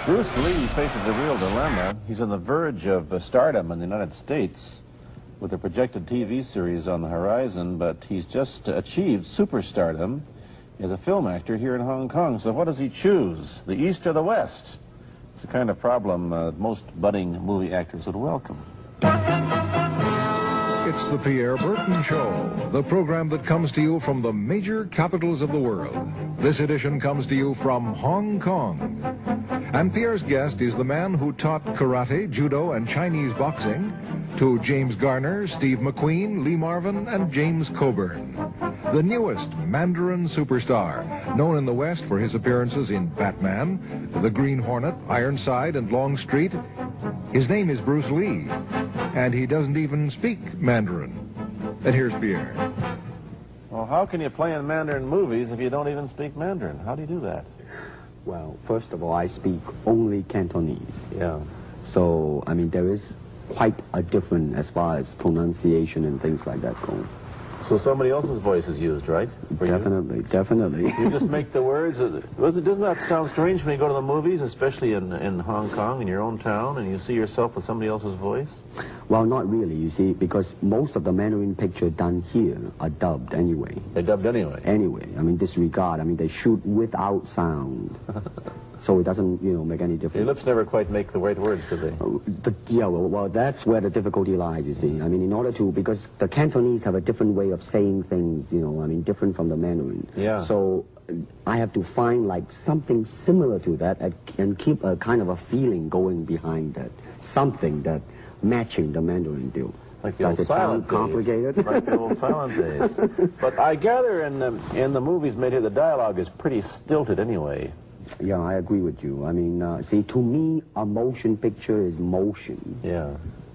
Bruce Lee faces a real dilemma. He's on the verge of stardom in the United States with a projected TV series on the horizon, but he's just achieved superstardom as a film actor here in Hong Kong. So what does he choose, the East or the West? It's a kind of problem most budding movie actors would welcome. It's the Pierre Burton Show, the program that comes to you from the major capitals of the world. This edition comes to you from Hong Kong. And Pierre's guest is the man who taught karate, judo, and Chinese boxing to James Garner, Steve McQueen, Lee Marvin, and James Coburn. The newest Mandarin superstar, known in the West for his appearances in Batman, The Green Hornet, Ironside, and Longstreet. His name is Bruce Lee, and he doesn't even speak Mandarin. And here's Pierre. Well, how can you play in Mandarin movies if you don't even speak Mandarin? How do you do that? Well, first of all, I speak only Cantonese. Yeah. So, I mean, there is quite a difference as far as pronunciation and things like that go. So somebody else's voice is used, right? For Definitely, you? definitely. You just make the words. Doesn't that sound strange when you go to the movies, especially in Hong Kong, in your own town, and you see yourself with somebody else's voice? Well, not really, you see, because most of the Mandarin pictures done here are dubbed anyway. They're dubbed anyway? Anyway. I mean, disregard. I mean, they shoot without sound. So it doesn't, you know, make any difference. Your lips never quite make the right words, do they? Yeah, well, that's where the difficulty lies, you see. I mean, in order to, because the Cantonese have a different way of saying things, you know, I mean, different from the Mandarin. Yeah. So I have to find, like, something similar to that and keep a kind of a feeling going behind that. Something that matching the Mandarin deal. Like the old silent days. Complicated? Like the old silent days. But I gather in the movies made here, the dialogue is pretty stilted anyway. Yeah, I agree with you. I mean, see, to me, a motion picture is motion. Yeah.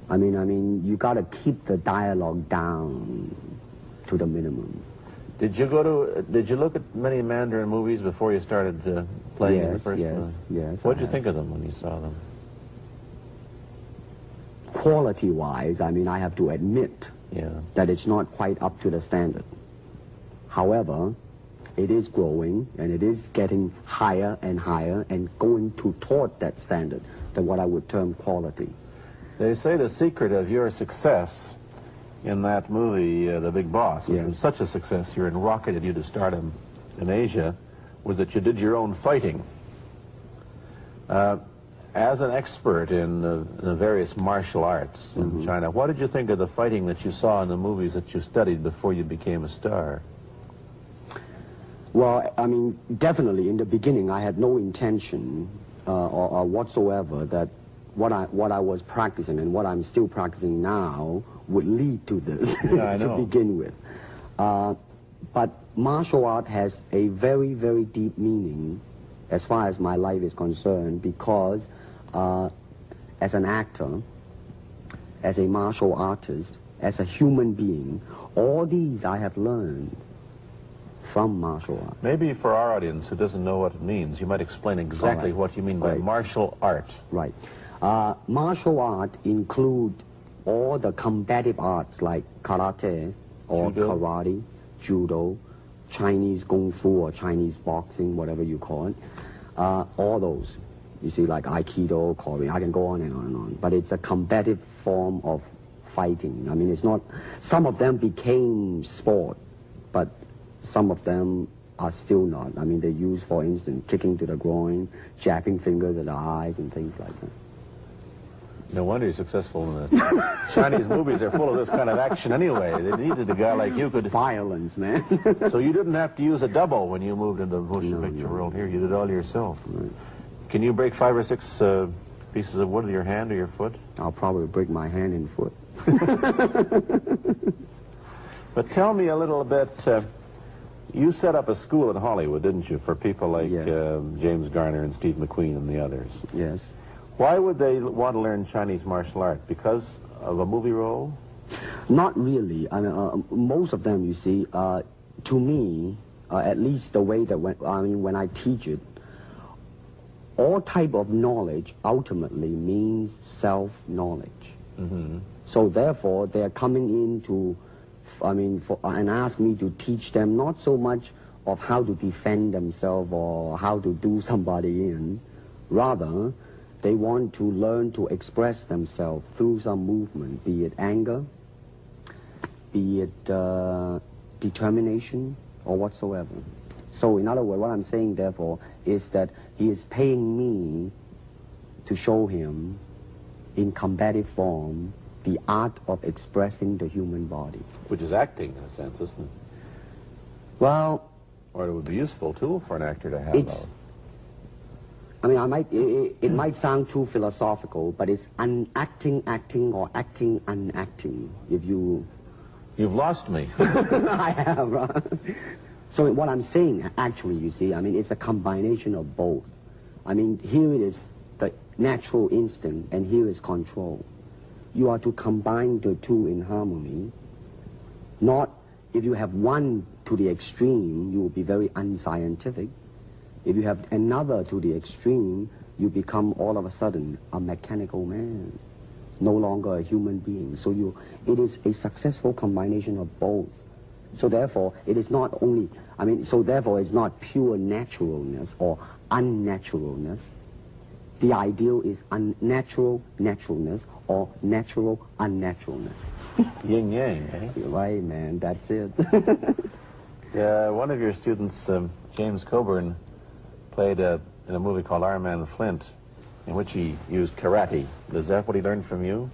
I mean, you got to keep the dialogue down to the minimum. Did you look at many Mandarin movies before you started playing in the first one? Yes. What did you think of them when you saw them? Quality-wise, I mean, I have to admit that it's not quite up to the standard. However, it is growing, and it is getting higher and higher and going toward that standard, than what I would term quality. They say the secret of your success in that movie, The Big Boss, which was such a success here and rocketed you to stardom in Asia, was that you did your own fighting. As an expert in the various martial arts in China, what did you think of the fighting that you saw in the movies that you studied before you became a star? Well, I mean, definitely in the beginning, I had no intention or whatsoever that what I was practicing and what I'm still practicing now would lead to this to begin with. But martial art has a very, very deep meaning as far as my life is concerned, because as an actor, as a martial artist, as a human being, all these I have learned from martial art. Maybe for our audience who doesn't know what it means, you might explain exactly what you mean by martial art. Right. Martial art include all the combative arts like karate or karate, judo, Chinese kung fu or Chinese boxing, whatever you call it. All those. You see, like aikido, Korean, I can go on and on and on. But it's a combative form of fighting. I mean, it's not, some of them became sport, but some of them are still not. I mean, they use, for instance, kicking to the groin, jabbing fingers at the eyes, and things like that. No wonder you're successful in the Chinese movies. They're full of this kind of action anyway. They needed a guy like you could... Violence, man. So you didn't have to use a double when you moved into the motion picture world here. You did it all yourself. Right. Can you break 5 or 6 pieces of wood with your hand or your foot? I'll probably break my hand and foot. But tell me a little bit... you set up a school in Hollywood, didn't you, for people like James Garner and Steve McQueen and the others? Yes. Why would they want to learn Chinese martial art? Because of a movie role? Not really. I mean, most of them, you see, to me, at least the way that when I teach it, all type of knowledge ultimately means self-knowledge. So therefore, they are coming in to, and ask me to teach them not so much of how to defend themselves or how to do somebody in, rather They want to learn to express themselves through some movement, be it anger, be it determination, or whatsoever. So in other words, what I'm saying, therefore, is that he is paying me to show him in combative form the art of expressing the human body. Which is acting, in a sense, isn't it? Well, or it would be a useful tool for an actor to have. It's, I mean, it might sound too philosophical, but it's unacting acting or acting unacting. If you... You've lost me. I have, right? So what I'm saying, actually, you see, I mean, it's a combination of both. I mean, here it is the natural instinct, and here is control. You are to combine the two in harmony. Not, if you have one to the extreme, you will be very unscientific. If you have another to the extreme, you become all of a sudden a mechanical man, no longer a human being. So it is a successful combination of both. So therefore, it is not only, I mean, so therefore it's not pure naturalness or unnaturalness. The ideal is unnatural naturalness or natural unnaturalness. Yin-yang, eh? Right, man, that's it. Yeah, one of your students, James Coburn, played in a movie called Our Man Flint, in which he used karate. Is that what he learned from you?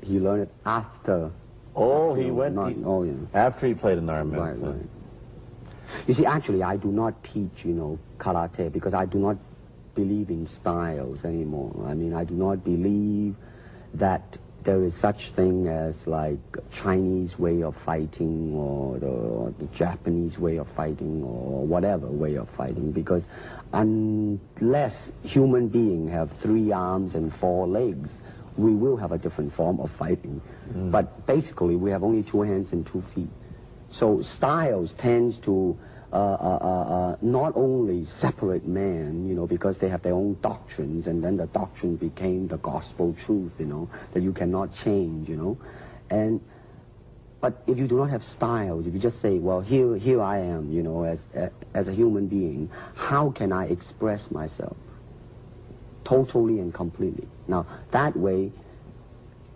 He learned it after. Oh, he went... yeah. After he played in Our Man Right, Flint. right. You see, actually, I do not teach, karate, because I do not believe in styles anymore. I mean, I do not believe that there is such thing as like Chinese way of fighting or the Japanese way of fighting or whatever way of fighting, because unless human beings have 3 arms and 4 legs, we will have a different form of fighting. But basically, we have only 2 hands and 2 feet. So styles tends to not only separate man, because they have their own doctrines, and then the doctrine became the gospel truth, that you cannot change, But if you do not have styles, if you just say, well, here I am, as a human being, how can I express myself totally and completely? Now, that way,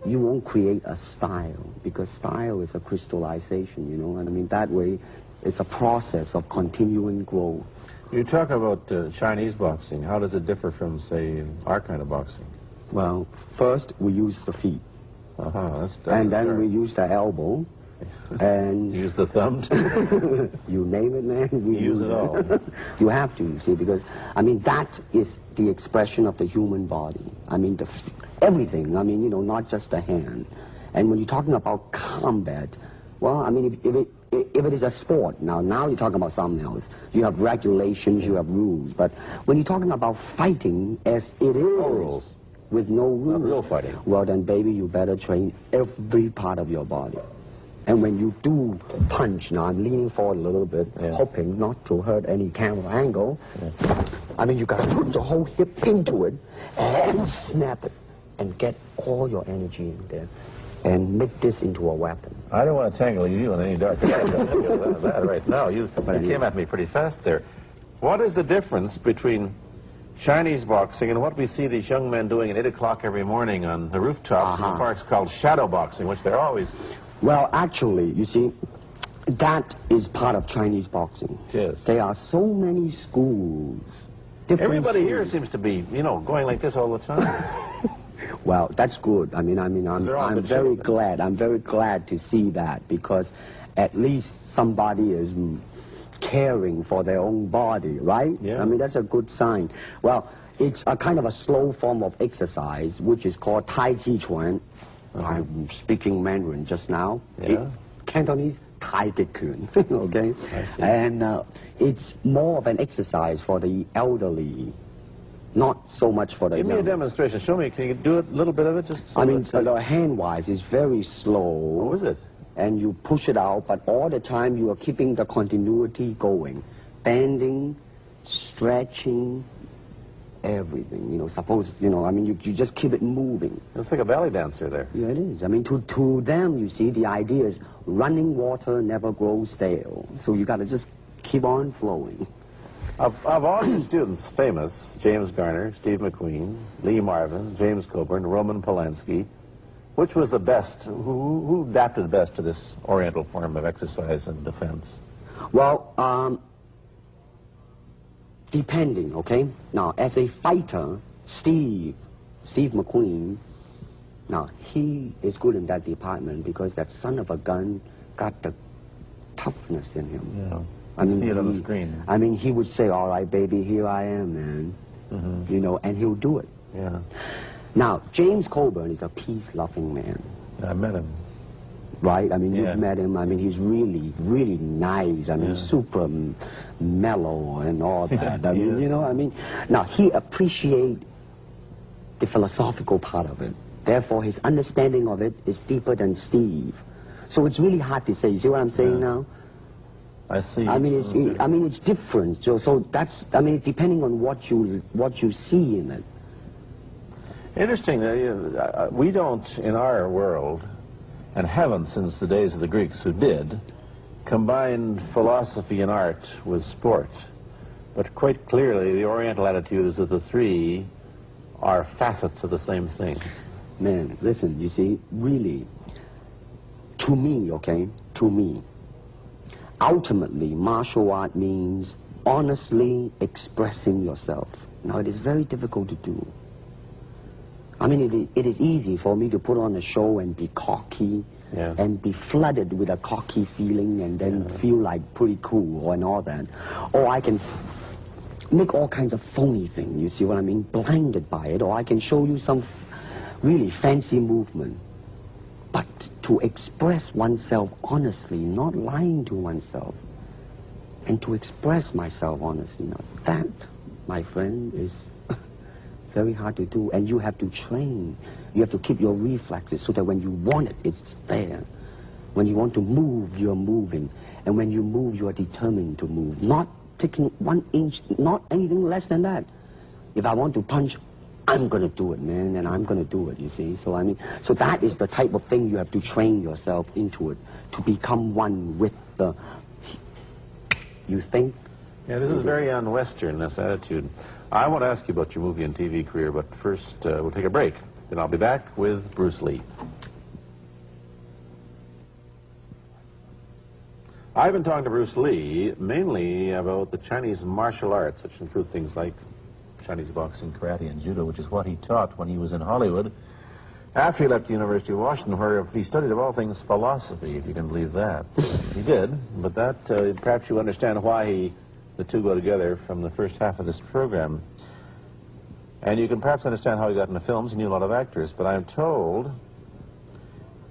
you won't create a style, because style is a crystallization, and I mean, that way, it's a process of continuing growth. You talk about Chinese boxing. How does it differ from, say, our kind of boxing? Well, first, we use the feet. That's and then we use the elbow. And use the thumb too? You name it, man. We use it all. You have to, you see, because, I mean, that is the expression of the human body. I mean, everything. I mean, not just the hand. And when you're talking about combat, well, I mean, if it is a sport, now you're talking about something else. You have regulations, you have rules. But when you're talking about fighting as it is, with no rules, not real fighting, well then, baby, you better train every part of your body. And when you do punch, now I'm leaning forward a little bit, hoping not to hurt any camera angle. I mean, you got to put the whole hip into it and snap it and get all your energy in there and make this into a weapon. I don't want to tangle you in any dark that right now. You came at me pretty fast there. What is the difference between Chinese boxing and what we see these young men doing at 8 o'clock every morning on the rooftops in the parks called shadow boxing, which they're always... Well, actually, you see, that is part of Chinese boxing. Yes. There are so many schools. Everybody here seems to be, going like this all the time. Well, that's good. I'm very glad. I'm very glad to see that, because at least somebody is caring for their own body, right? Yeah. I mean, that's a good sign. Well, it's a kind of a slow form of exercise, which is called Tai Chi Chuan. I'm speaking Mandarin just now. Yeah. Cantonese, Tai Chi Chuan, okay? I see. And it's more of an exercise for the elderly, not so much for the Give me a demonstration. Show me. Can you do a little bit of it? Just so the hand-wise is very slow. Oh, is it? And you push it out, but all the time you are keeping the continuity going. Bending, stretching, everything. You just keep it moving. It's like a belly dancer there. Yeah, it is. I mean, to them, you see, the idea is running water never grows stale. So you got to just keep on flowing. Of all your students, famous, James Garner, Steve McQueen, Lee Marvin, James Coburn, Roman Polanski, which was the best, who adapted best to this Oriental form of exercise and defense? Well, depending, okay? Now, as a fighter, Steve McQueen, now, he is good in that department because that son of a gun got the toughness in him. Yeah. I mean, see it on the screen. I mean, he would say, all right, baby, here I am, man. Mm-hmm. You know, and he'll do it. Yeah. Now, James Coburn is a peace-loving man. I met him. Right? I mean, yeah. You've met him. I mean, he's really, really nice. I mean, super mellow and all that. I mean, you know, I mean, now, he appreciates the philosophical part of it. Therefore, his understanding of it is deeper than Steve. So it's really hard to say. You see what I'm saying now? I see. I mean, it's different. So that's, I mean, depending on what you see in it. Interesting. We don't, in our world, and haven't since the days of the Greeks who did, combine philosophy and art with sport. But quite clearly, the Oriental attitude is that the three are facets of the same things. Man, listen, you see, really, to me, okay, to me, ultimately, martial art means honestly expressing yourself. Now, it is very difficult to do. I mean, it is easy for me to put on a show and be cocky and be flooded with a cocky feeling and then feel like pretty cool and all that. Or I can make all kinds of phony things, you see what I mean, blinded by it. Or I can show you some really fancy movement. But to express oneself honestly, not lying to oneself, and to express myself honestly, now that, my friend, is very hard to do. And you have to train. You have to keep your reflexes so that when you want it, it's there. When you want to move, you're moving. And when you move, you are determined to move. Not taking 1 inch, not anything less than that. If I want to punch, I'm going to do it, man, and I'm going to do it, you see. So, I mean, so that is the type of thing you have to train yourself into it, to become one with the, you think? Yeah, this is very un-Western, this attitude. I want to ask you about your movie and TV career, but first we'll take a break. Then I'll be back with Bruce Lee. I've been talking to Bruce Lee mainly about the Chinese martial arts, which include things like Chinese boxing, karate, and judo, which is what he taught when he was in Hollywood. After he left the University of Washington, where he studied, of all things, philosophy, if you can believe that. He did, but that, perhaps you understand why the two go together from the first half of this program. And you can perhaps understand how he got into films. He knew a lot of actors, but I'm told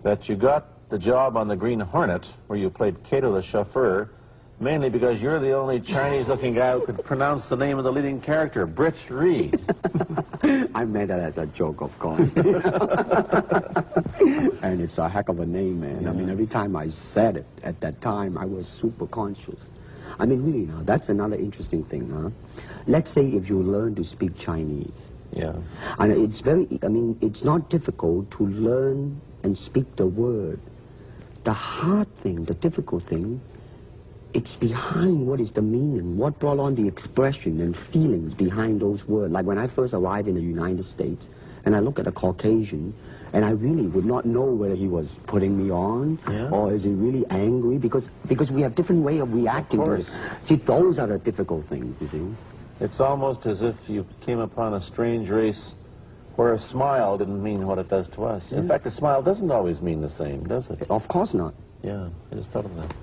that you got the job on the Green Hornet, where you played Cato the chauffeur, mainly because you're the only Chinese-looking guy who could pronounce the name of the leading character, Britt Reed. I made that as a joke, of course. And it's a heck of a name, man. Yeah. I mean, every time I said it at that time, I was super conscious. I mean, really now, that's another interesting thing, huh? Let's say if you learn to speak Chinese. Yeah. And it's very, I mean, it's not difficult to learn and speak the word. The hard thing, the difficult thing, it's behind what is the meaning, what brought on the expression and feelings behind those words. Like when I first arrived in the United States, and I look at a Caucasian, and I really would not know whether he was putting me on, or is he really angry, because we have different way of reacting to it. See, those are the difficult things, you see. It's almost as if you came upon a strange race where a smile didn't mean what it does to us. In fact, a smile doesn't always mean the same, does it? Of course not. Yeah, I just thought of that.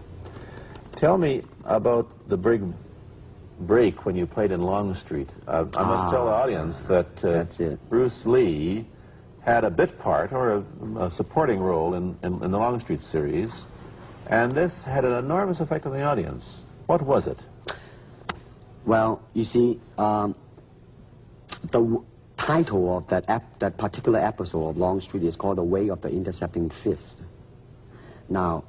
Tell me about the big break when you played in Longstreet. I must tell the audience that Bruce Lee had a bit part, or a supporting role in the Longstreet series, and this had an enormous effect on the audience. What was it? Well, you see, the title of that particular episode of Longstreet is called The Way of the Intercepting Fist. Now,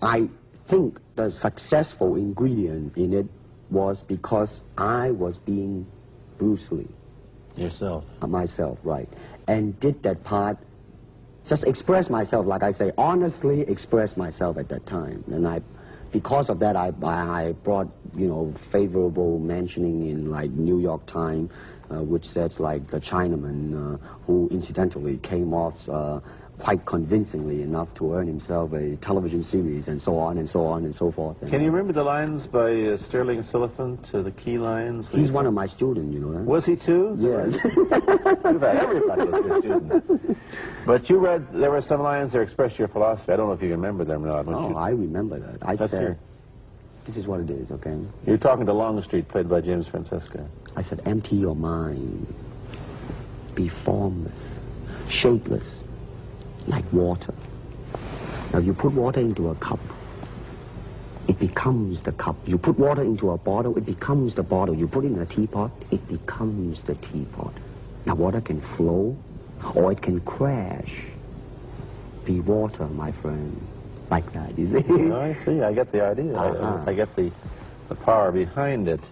I think the successful ingredient in it was because I was being Bruce Lee. Yourself? Myself, right. And did that part, just express myself, like I say, honestly express myself at that time. And I because of that, I brought, you know, favorable mentioning in like New York Times, which says like the Chinaman who incidentally came off quite convincingly enough to earn himself a television series, and so on and so on and so forth. Can you remember the lines by Sterling Siliphant, the key lines? He's one of my students, you know that? Was he too? Yes. You've had everybody as your student. But you read, there were some lines that expressed your philosophy. I don't know if you remember them or not. Oh, I remember that. I Let's said, hear. this is what it is, okay? You're talking to Longstreet, played by James Francesca. I said, empty your mind. Be formless, shapeless, like water. Now, you put water into a cup, it becomes the cup. You put water into a bottle, it becomes the bottle. You put it in a teapot, it becomes the teapot. Now, water can flow, or it can crash. Be water, my friend. Like that, you see? Oh, I see. I get the idea. I get the power behind it.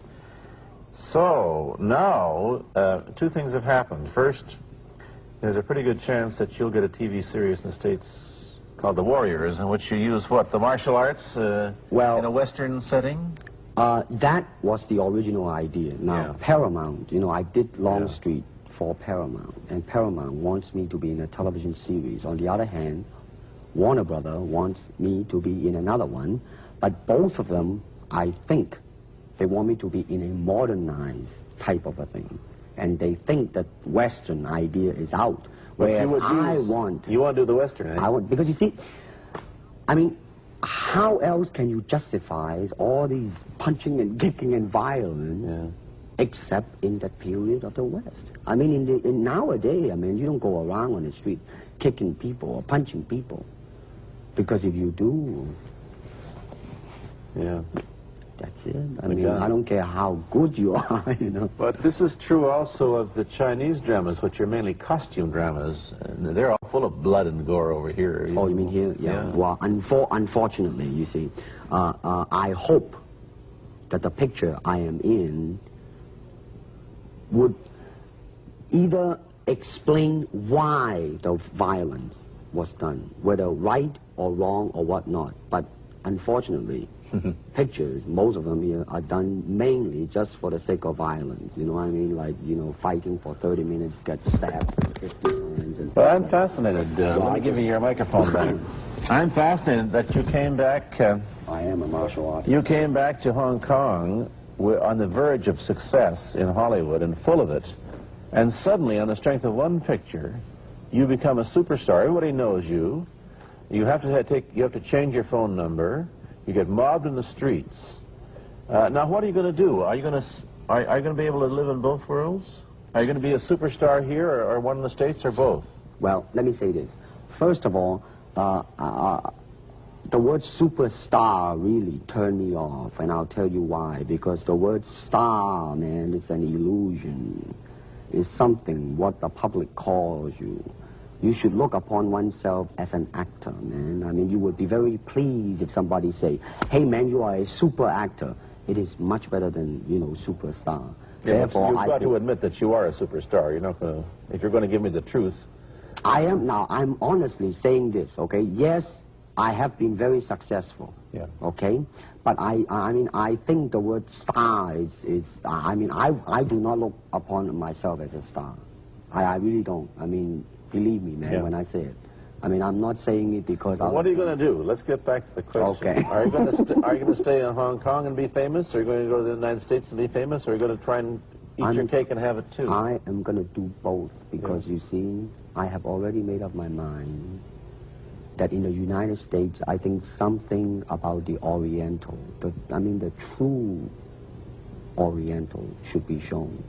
So, now, two things have happened. First, there's a pretty good chance that you'll get a TV series in the States called The Warriors, in which you use, what, the martial arts in a Western setting? That was the original idea. Now, Paramount, you know, I did Longstreet for Paramount, and Paramount wants me to be in a television series. On the other hand, Warner Brother wants me to be in another one, but both of them, I think, they want me to be in a modernized type of a thing. And they think that Western idea is out. Whereas you want to do the Western, eh? I want, because you see, I mean, how else can you justify all these punching and kicking and violence except in that period of the West? I mean, in nowadays, I mean, you don't go around on the street kicking people or punching people. Because if you do, that's it. I mean, I don't care how good you are, you know. But this is true also of the Chinese dramas, which are mainly costume dramas. And they're all full of blood and gore over here. Oh, you mean here? Yeah. Well, unfortunately, you see, I hope that the picture I am in would either explain why the violence was done, whether right or wrong or whatnot. But unfortunately, pictures, most of them here, are done mainly just for the sake of violence. You know what I mean? Like, you know, fighting for 30 minutes, get stabbed 50 times. And well, I'm fascinated. Let me give you your microphone back. I'm fascinated that you came back. I am a martial artist. You came back to Hong Kong on the verge of success in Hollywood and full of it. And suddenly, on the strength of one picture, you become a superstar. Everybody knows you. You have to change your phone number. You get mobbed in the streets. Now, what are you going to do? Are you going to be able to live in both worlds? Are you going to be a superstar here, or one in the States, or both? Well, let me say this. First of all, the word superstar really turned me off, and I'll tell you why. Because the word star, man, it's an illusion. It's something what the public calls you. You should look upon oneself as an actor, man. I mean, you would be very pleased if somebody say, hey, man, you are a super actor. It is much better than, you know, superstar. Yeah, therefore, you've got to admit that you are a superstar. You're not going to, if you're going to give me the truth. I am now. I'm honestly saying this, okay? Yes, I have been very successful. Yeah. Okay? But I mean, I think the word star is I mean, I do not look upon myself as a star. I really don't. I mean, believe me, man, when I say it. I mean, I'm not saying it because well, what are you going to do? Let's get back to the question. Okay. Are you going to stay in Hong Kong and be famous? Or are you going to go to the United States and be famous? Or are you going to try and eat your cake and have it too? I am going to do both because, you see, I have already made up my mind that in the United States, I think something about the Oriental, the true Oriental should be shown.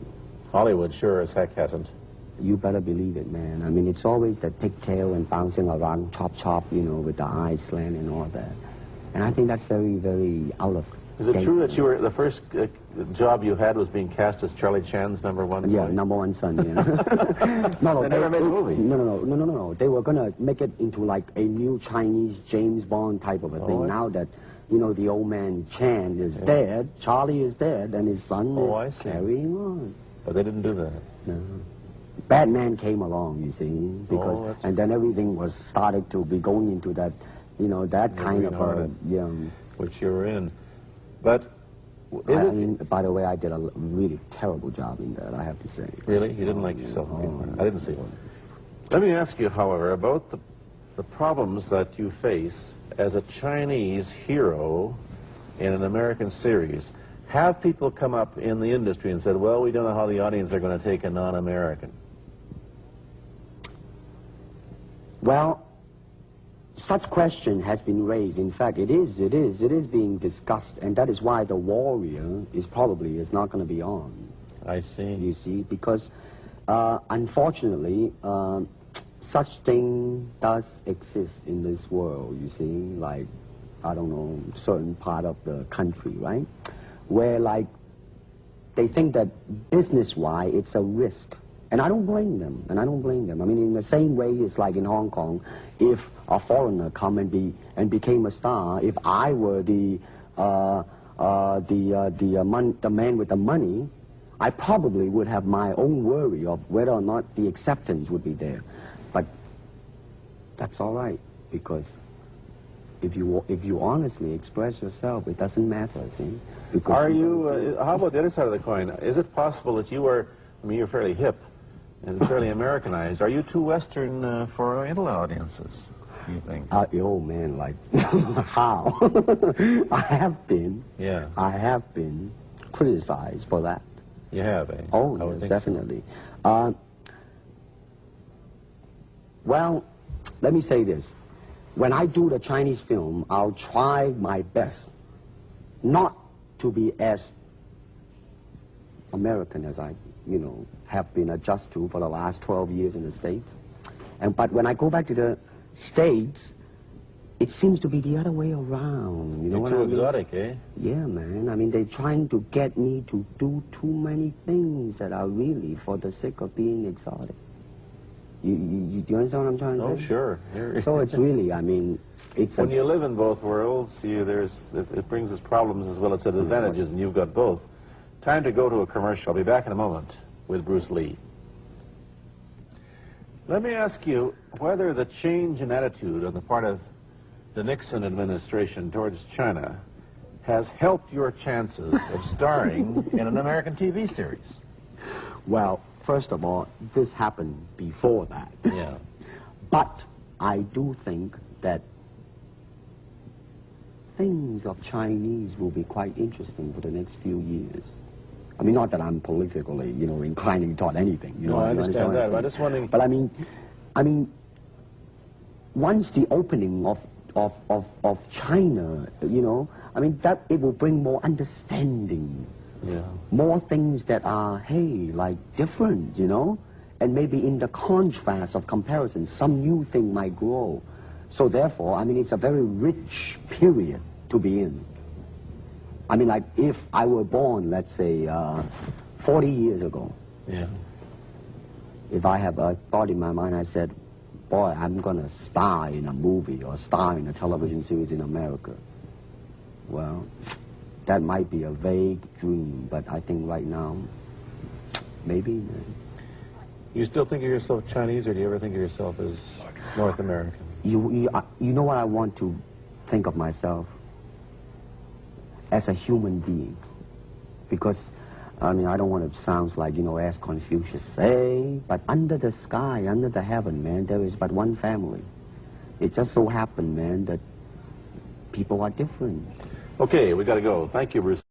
Hollywood sure as heck hasn't. You better believe it, man. I mean, it's always the pigtail and bouncing around, chop, you know, with the eyes slant and all that. And I think that's very, very out of Is it true that you were, the first job you had was being cast as Charlie Chan's number one boy? Yeah, number one son, yeah. No, they never made a movie. No. They were going to make it into like a new Chinese James Bond type of a thing. Now that, you know, the old man Chen is dead, Charlie is dead, and his son is carrying on. But they didn't do that. No. Batman came along, you see, because, and then everything was started to be going into that, you know, that kind of, which you were in. But is I it... mean, by the way, I did a really terrible job in that, I have to say. Really? You didn't like yourself? I didn't see it. Let me ask you, however, about the problems that you face as a Chinese hero in an American series. Have people come up in the industry and said, well, we don't know how the audience are going to take a non-American? Well, such question has been raised. In fact, it is being discussed, and that is why The Warrior is not going to be on. I see. You see, because unfortunately, such thing does exist in this world, you see, like, I don't know, certain part of the country, right? Where, like, they think that business-wise it's a risk. And I don't blame them, I mean, in the same way it's like in Hong Kong, if a foreigner come and became a star, if I were the man with the money, I probably would have my own worry of whether or not the acceptance would be there. But that's all right, because if you honestly express yourself, it doesn't matter, see? Because are you, how about the other side of the coin? Is it possible that you are, I mean, you're fairly hip and fairly Americanized. Are you too Western for Oriental audiences, do you think? Oh, man, like, how? I have been criticized for that. You have, eh? Oh, yes, definitely. So. Well, let me say this. When I do the Chinese film, I'll try my best not to be as American as I, have been adjusted to for the last 12 years in the States. But when I go back to the States, it seems to be the other way around. You know what I mean? Too exotic, eh? Yeah, man. I mean, they're trying to get me to do too many things that are really for the sake of being exotic. Do you understand what I'm trying to say? Oh, sure. So it's really, I mean, it's when you live in both worlds, it brings us problems as well as advantages, and you've got both. Time to go to a commercial. I'll be back in a moment with Bruce Lee. Let me ask you whether the change in attitude on the part of the Nixon administration towards China has helped your chances of starring in an American TV series. Well, first of all, this happened before that. Yeah. But I do think that things of Chinese will be quite interesting for the next few years. I mean, not that I'm politically, inclining toward anything. No, I understand that. I'm just wondering. But I mean, once the opening of China, I mean, that it will bring more understanding. Yeah. More things that are, hey, like different, and maybe in the contrast of comparison, some new thing might grow. So therefore, I mean, it's a very rich period to be in. I mean, like, if I were born, let's say, 40 years ago, yeah. If I have a thought in my mind, I said, boy, I'm going to star in a movie or star in a television series in America. Well, that might be a vague dream, but I think right now, maybe. You still think of yourself Chinese, or do you ever think of yourself as North American? You know what I want to think of myself? As a human being. Because, I mean, I don't want to sound like, as Confucius say, but under the sky, under the heaven, man, there is but one family. It just so happened, man, that people are different. Okay, we got to go. Thank you, Bruce.